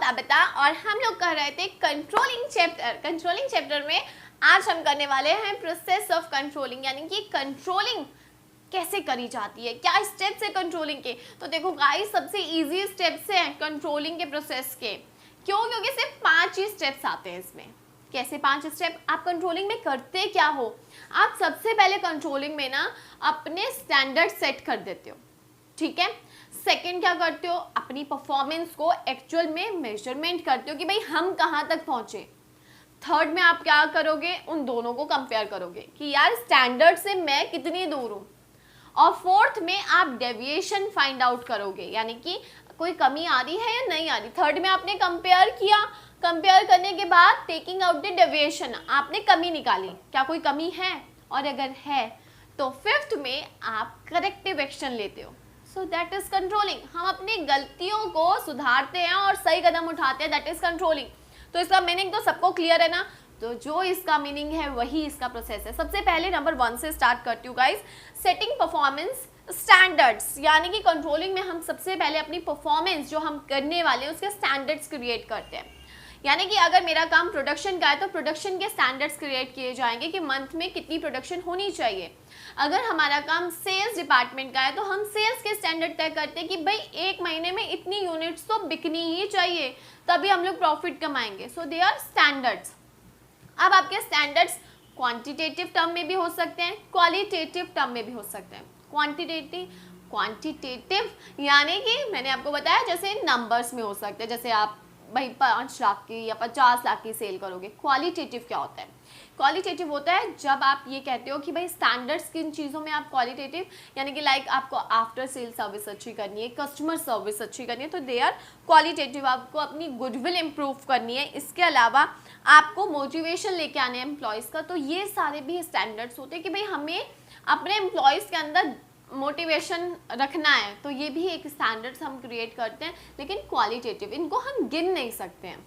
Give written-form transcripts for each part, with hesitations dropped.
ताबिता और हम लोग कर रहे थे कंट्रोलिंग चैप्टर। कंट्रोलिंग चैप्टर में आज हम करने वाले हैं प्रोसेस ऑफ कंट्रोलिंग, यानी कि कंट्रोलिंग कैसे करी जाती है, क्या स्टेप्स है कंट्रोलिंग के। तो देखो गाइस, सबसे इजी स्टेप्स हैं कंट्रोलिंग के प्रोसेस के। क्यों? क्योंकि सिर्फ 5 ही स्टेप्स आते हैं इसमें। कैसे 5 स्टेप? आप कंट्रोलिंग में करते क्या हो? आप सबसे पहले कंट्रोलिंग में ना अपने स्टैंडर्ड सेट कर देते हो, ठीक है। सेकंड क्या करते हो? अपनी परफॉर्मेंस को एक्चुअल में मेजरमेंट करते हो कि भाई हम कहाँ तक पहुंचे। थर्ड में आप क्या करोगे? उन दोनों को कंपेयर करोगे कि यार स्टैंडर्ड से मैं कितनी दूर हूँ। और फोर्थ में आप डेविएशन फाइंड आउट करोगे, यानी कि कोई कमी आ रही है या नहीं आ रही। थर्ड में आपने कंपेयर किया, कंपेयर करने के बाद टेकिंग आउट द डेविएशन, आपने कमी निकाली, क्या कोई कमी है, और अगर है तो फिफ्थ में आप करेक्टिव एक्शन लेते हो। So that is controlling. हम अपनी गलतियों को सुधारते हैं और सही कदम उठाते हैं, दैट इज कंट्रोलिंग। तो इसका मीनिंग तो सबको क्लियर है ना। तो जो इसका मीनिंग है वही इसका प्रोसेस है। सबसे पहले नंबर 1 से स्टार्ट करती हूँ गाइस, सेटिंग परफॉर्मेंस स्टैंडर्ड्स। यानी कि कंट्रोलिंग में हम सबसे पहले अपनी परफॉर्मेंस जो हम करने वाले हैं उसके स्टैंडर्ड्स क्रिएट करते हैं। यानी कि अगर मेरा काम प्रोडक्शन का है तो प्रोडक्शन के स्टैंडर्ड्स क्रिएट किए जाएंगे कि मंथ में कितनी प्रोडक्शन होनी चाहिए। अगर हमारा काम सेल्स डिपार्टमेंट का है तो हम सेल्स के स्टैंडर्ड तय करते हैं कि भाई एक महीने में इतनी यूनिट्स तो बिकनी ही चाहिए, तभी हम लोग प्रॉफिट कमाएंगे। सो दे आर स्टैंडर्ड्स। अब आपके स्टैंडर्ड्स क्वांटिटेटिव टर्म में भी हो सकते हैं, क्वालिटेटिव टर्म में भी हो सकते हैं। क्वांटिटेटिव यानी कि मैंने आपको बताया जैसे नंबर्स में हो सकते हैं, जैसे आप भाई 5 लाख की या 50 लाख की सेल करोगे। क्वालिटेटिव क्या होता है? क्वालिटेटिव होता है जब आप ये कहते हो कि भाई स्टैंडर्ड्स किन चीज़ों में आप क्वालिटेटिव, यानी कि लाइक आपको आफ्टर सेल सर्विस अच्छी करनी है, कस्टमर सर्विस अच्छी करनी है, तो दे आर क्वालिटेटिव। आपको अपनी गुडविल इम्प्रूव करनी है, इसके अलावा आपको मोटिवेशन लेके आने हैं एम्प्लॉयज़ का, तो ये सारे भी स्टैंडर्ड्स होते हैं कि भाई हमें अपने एम्प्लॉयज़ के अंदर मोटिवेशन रखना है। तो ये भी एक स्टैंडर्ड्स हम क्रिएट करते हैं, लेकिन क्वालिटेटिव, इनको हम गिन नहीं सकते हैं,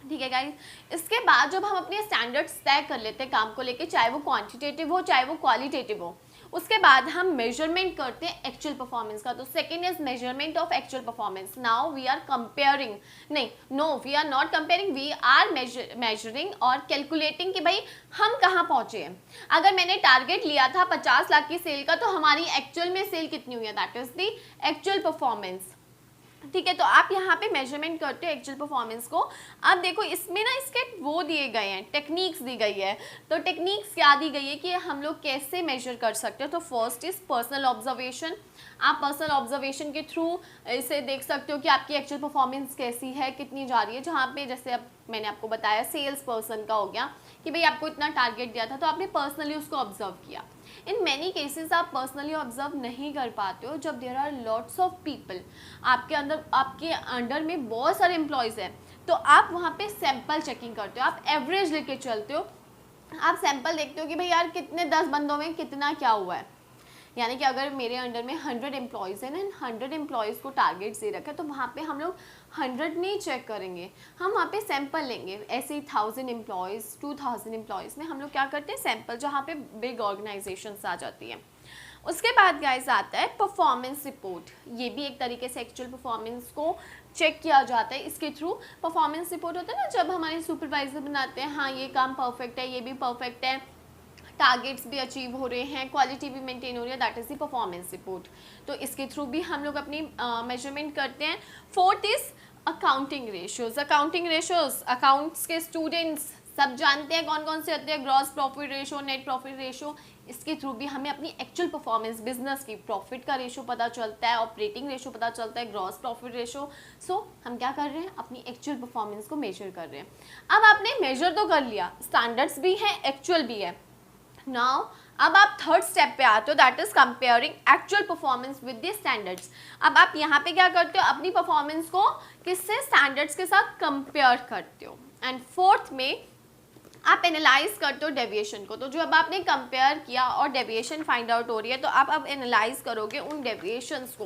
ठीक है गाइस। इसके बाद जब हम अपने स्टैंडर्ड्स तय कर लेते हैं काम को लेके, चाहे वो क्वांटिटेटिव हो चाहे वो क्वालिटेटिव हो, उसके बाद हम मेजरमेंट करते हैं एक्चुअल परफॉर्मेंस का। तो second is measurement of actual performance. Now we are comparing, नहीं no we are not comparing, we are measuring और कैलकुलेटिंग कि भाई हम कहाँ पहुंचे हैं। अगर मैंने टारगेट लिया था 50 लाख की सेल का, तो हमारी एक्चुअल में सेल कितनी हुई है, that is the actual performance, ठीक है। तो आप यहाँ पे मेजरमेंट करते हो एक्चुअल परफॉर्मेंस को। अब देखो इसमें ना इसके वो दिए गए हैं, टेक्निक्स दी गई है। तो टेक्निक्स क्या दी गई है कि हम लोग कैसे मेजर कर सकते हैं। तो फर्स्ट इज पर्सनल ऑब्जर्वेशन। आप पर्सनल ऑब्जर्वेशन के थ्रू इसे देख सकते हो कि आपकी एक्चुअल परफॉर्मेंस कैसी है, कितनी जा रही है। जहाँ पे जैसे अब मैंने आपको बताया सेल्स पर्सन का हो गया कि भाई आपको इतना टारगेट दिया था, तो आपने पर्सनली उसको ऑब्जर्व किया। इन मैनी केसेस आप पर्सनली ऑब्जर्व नहीं कर पाते हो जब there are lots of people, आपके अंडर में बहुत सारे एम्प्लॉयज़ हैं, तो आप वहाँ पे सैंपल चेकिंग करते हो, आप एवरेज लेके चलते हो। आप सैंपल देखते हो कि भाई यार कितने 10 बंदों में कितना क्या हुआ है। यानी कि अगर मेरे अंडर में 100 एम्प्लॉयज़ हैं ना, 100 एम्प्लॉयज़ को टारगेट दे रखा है, तो वहाँ पे हम लोग 100 नहीं चेक करेंगे, हम वहाँ पे सैंपल लेंगे। ऐसे ही 1000 एम्प्लॉयज़ 2000 एम्प्लॉयज़ में हम लोग क्या करते हैं, सैंपल, जहाँ पे बिग ऑर्गेनाइजेशंस आ जाती हैं। उसके बाद गाइस आता है परफॉर्मेंस रिपोर्ट। ये भी एक तरीके से एक्चुअल परफॉर्मेंस को चेक किया जाता है। इसके थ्रू परफॉर्मेंस रिपोर्ट होता है ना, जब हमारे सुपरवाइजर बनाते हैं, हाँ ये काम परफेक्ट है, ये भी परफेक्ट है, टारगेट्स भी अचीव हो रहे हैं, क्वालिटी भी मेंटेन हो रही है, that is the performance report. तो इसके थ्रू भी हम लोग अपनी मेजरमेंट करते हैं। Fourth is accounting ratios. Accounting ratios accounts के स्टूडेंट्स सब जानते हैं कौन कौन से होते हैं, gross profit ratio, net profit ratio. इसके थ्रू भी हमें अपनी एक्चुअल परफॉर्मेंस बिजनेस की, प्रॉफिट का रेशो पता चलता है, ऑपरेटिंग रेशो पता चलता है, ग्रॉस प्रॉफिट रेशो। सो हम क्या कर रहे हैं, अपनी एक्चुअल परफॉर्मेंस को मेजर कर रहे हैं। अब आपने मेजर तो कर लिया, स्टैंडर्ड्स भी हैं, एक्चुअल भी है। नाउ अब आप थर्ड स्टेप पे आते हो, that is comparing actual performance with the standards. अब आप यहाँ पे क्या करते हो, अपनी परफॉर्मेंस को किससे, स्टैंडर्ड्स के साथ कंपेयर करते हो। एंड फोर्थ में आप एनालाइज करते हो डेविएशन को, तो जो अब आपने कंपेयर किया और डेविएशन फाइंड आउट हो रही है, तो आप अब एनालाइज करोगे उन डेविएशंस को।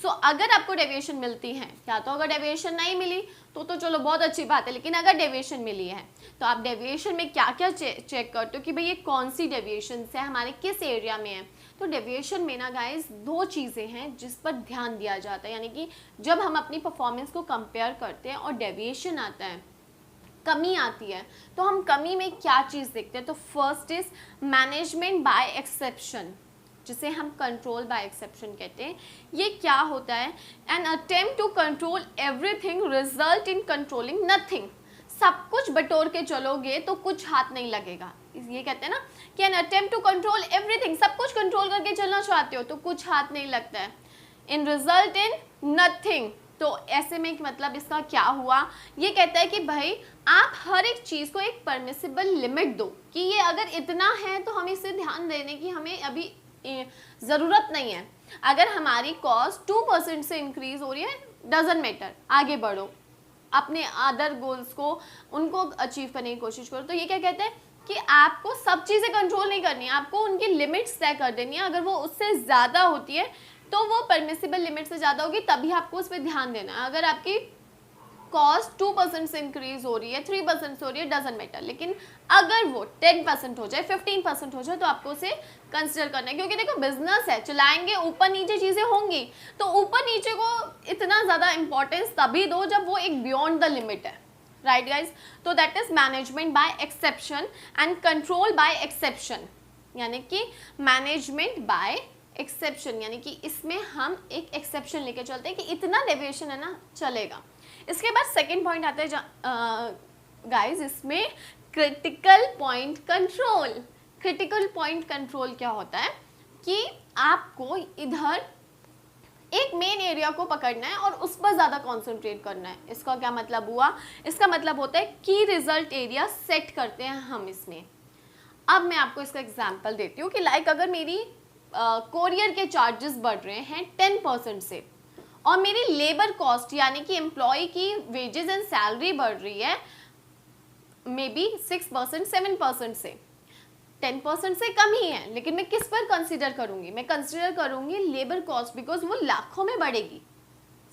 सो अगर आपको डेविएशन मिलती है, या तो अगर डेविएशन नहीं मिली तो चलो बहुत अच्छी बात है, लेकिन अगर डेविएशन मिली है तो आप डेविएशन में क्या क्या चेक करते हो कि भाई ये कौन सी डेविएशन है, हमारे किस एरिया में है। तो डेविएशन में ना गाइस दो चीज़ें हैं जिस पर ध्यान दिया जाता है, यानी कि जब हम अपनी परफॉर्मेंस को कंपेयर करते हैं और डेविएशन आता है, कमी आती है, तो हम कमी में क्या चीज़ देखते हैं। तो first is management by exception, जिसे हम कंट्रोल बाय एक्सेप्शन कहते हैं। ये क्या होता है? An attempt to control everything result in controlling nothing. सब कुछ बटोर के चलोगे तो कुछ हाथ नहीं लगेगा। ये कहते हैं ना कि an attempt to control everything, सब कुछ कंट्रोल करके चलना चाहते हो तो कुछ हाथ नहीं लगता है। इन रिजल्ट इन नथिंग, तो ऐसे में मतलब इसका क्या हुआ? ये कहता है कि भाई आप हर एक चीज़ को एक परमिसिबल लिमिट दो कि ये अगर इतना है तो हमें इसे ध्यान देने की हमें अभी ज़रूरत नहीं है। अगर हमारी कॉस्ट 2% से इंक्रीज हो रही है, डजंट मैटर, आगे बढ़ो, अपने अदर गोल्स को उनको अचीव करने की कोशिश करो। तो ये क्या कहते हैं कि आपको सब चीज़ें कंट्रोल नहीं करनी है, आपको उनकी लिमिट्स तय कर देनी है। अगर वो उससे ज़्यादा होती है तो वो परमिसिबल लिमिट से ज़्यादा होगी, तभी आपको उस पर ध्यान देना है। अगर आपकी कॉस्ट 2% से इंक्रीज हो रही है, 3% से हो रही है, डजंट मैटर, लेकिन अगर वो 10% हो जाए, 15% हो जाए, तो आपको उसे कंसिडर करना है। क्योंकि देखो बिजनेस है, चलाएंगे, ऊपर नीचे चीज़ें होंगी, तो ऊपर नीचे को इतना ज़्यादा इंपॉर्टेंस तभी दो जब वो एक बियॉन्ड द लिमिट है, राइट गाइज। तो that is management by exception and control by exception, यानी कि मैनेजमेंट बाय एक्सेप्शन, यानी कि इसमें हम एक एक्सेप्शन लेके चलते हैं कि इतना डेविएशन है ना, चलेगा। इसके बाद सेकंड पॉइंट आता है गाइस, इसमें critical point control. Critical point control क्या होता है कि आपको इधर एक मेन एरिया को पकड़ना है और उस पर ज़्यादा कॉन्सेंट्रेट करना है। इसका क्या मतलब हुआ? इसका मतलब होता है की रिजल्ट एरिया सेट करते हैं हम इसमें। अब मैं आपको इसका एग्जाम्पल देती हूँ कि लाइक अगर मेरी कोरियर के चार्जेस बढ़ रहे हैं 10% से और मेरी लेबर कॉस्ट यानी कि एम्प्लॉय की वेजेस एंड सैलरी बढ़ रही है मे बी 6%, 7% से, 10% से कम ही है, लेकिन मैं किस पर कंसीडर करूंगी? मैं कंसीडर करूंगी लेबर कॉस्ट, बिकॉज वो लाखों में बढ़ेगी,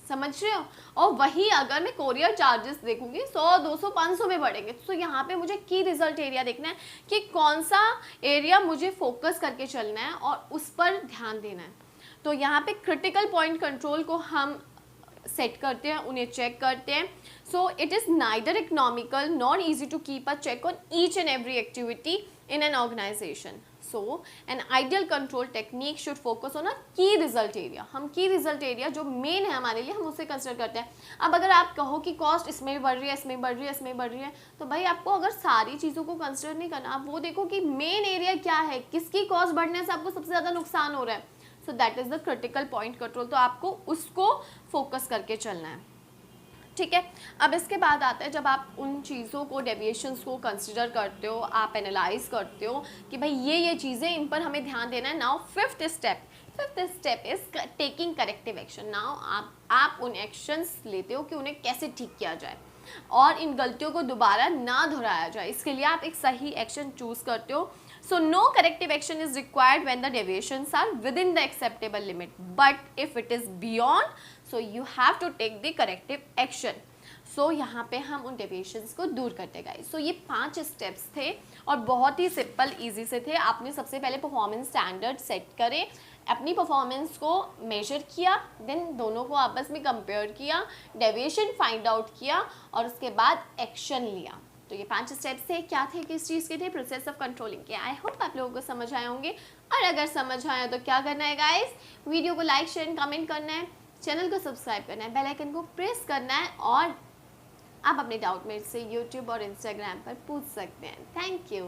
समझ रहे हो। और वही अगर मैं कोरियर चार्जेस देखूंगी 100, 200, 500 में बढ़ेंगे। तो यहाँ पे मुझे की रिजल्ट एरिया देखना है कि कौन सा एरिया मुझे फोकस करके चलना है और उस पर ध्यान देना है। तो यहाँ पे क्रिटिकल पॉइंट कंट्रोल को हम सेट करते हैं, उन्हें चेक करते हैं। So it is neither economical not easy to keep a check on each and every activity in an organization. So an ideal control technique should focus on a key result area. हम key result area जो main है हमारे लिए, हम उसे consider करते हैं। अब अगर आप कहो कि कॉस्ट इसमें भी बढ़ रही है, इसमें बढ़ रही है, इसमें बढ़ रही है, तो भाई आपको अगर सारी चीज़ों को कंसिडर नहीं करना, आप वो देखो कि मेन एरिया क्या है, किसकी कॉस्ट बढ़ने से आपको सबसे ज़्यादा नुकसान हो रहा है। So that is the critical point control. तो आपको उसको फोकस करके चलना है, ठीक है। अब इसके बाद आता है जब आप उन चीज़ों को, डेविएशंस को कंसिडर करते हो, आप एनालाइज करते हो कि भाई ये चीज़ें, इन पर हमें ध्यान देना है। Now fifth step is taking corrective action. Now आप उन एक्शंस लेते हो कि उन्हें कैसे ठीक किया जाए और इन गलतियों को दोबारा ना दोहराया जाए। इसके लिए आप एक सही एक्शन चूज करते हो। So no corrective action is required when the deviations are within the acceptable limit. But if it is beyond, so you have to take the corrective action. So यहाँ पे हम उन deviations को दूर करते हैं guys. So ये 5 steps थे और बहुत ही सिंपल ईजी से थे। आपने सबसे पहले परफॉर्मेंस स्टैंडर्ड सेट करे, अपनी परफॉर्मेंस को मेजर किया, देन दोनों को आपस में कंपेयर किया, डेविएशन फाइंड आउट किया और उसके बाद एक्शन लिया। तो ये 5 स्टेप्स थे। क्या थे, किस चीज़ के थे? प्रोसेस ऑफ कंट्रोलिंग के। आई होप आप लोगों को समझ आए होंगे, और अगर समझ आया तो क्या करना है गाइस, वीडियो को लाइक, शेयर, कमेंट करना है, चैनल को सब्सक्राइब करना है, बेल आइकन को प्रेस करना है, और आप अपने डाउट मेरे से यूट्यूब और इंस्टाग्राम पर पूछ सकते हैं। Thank you.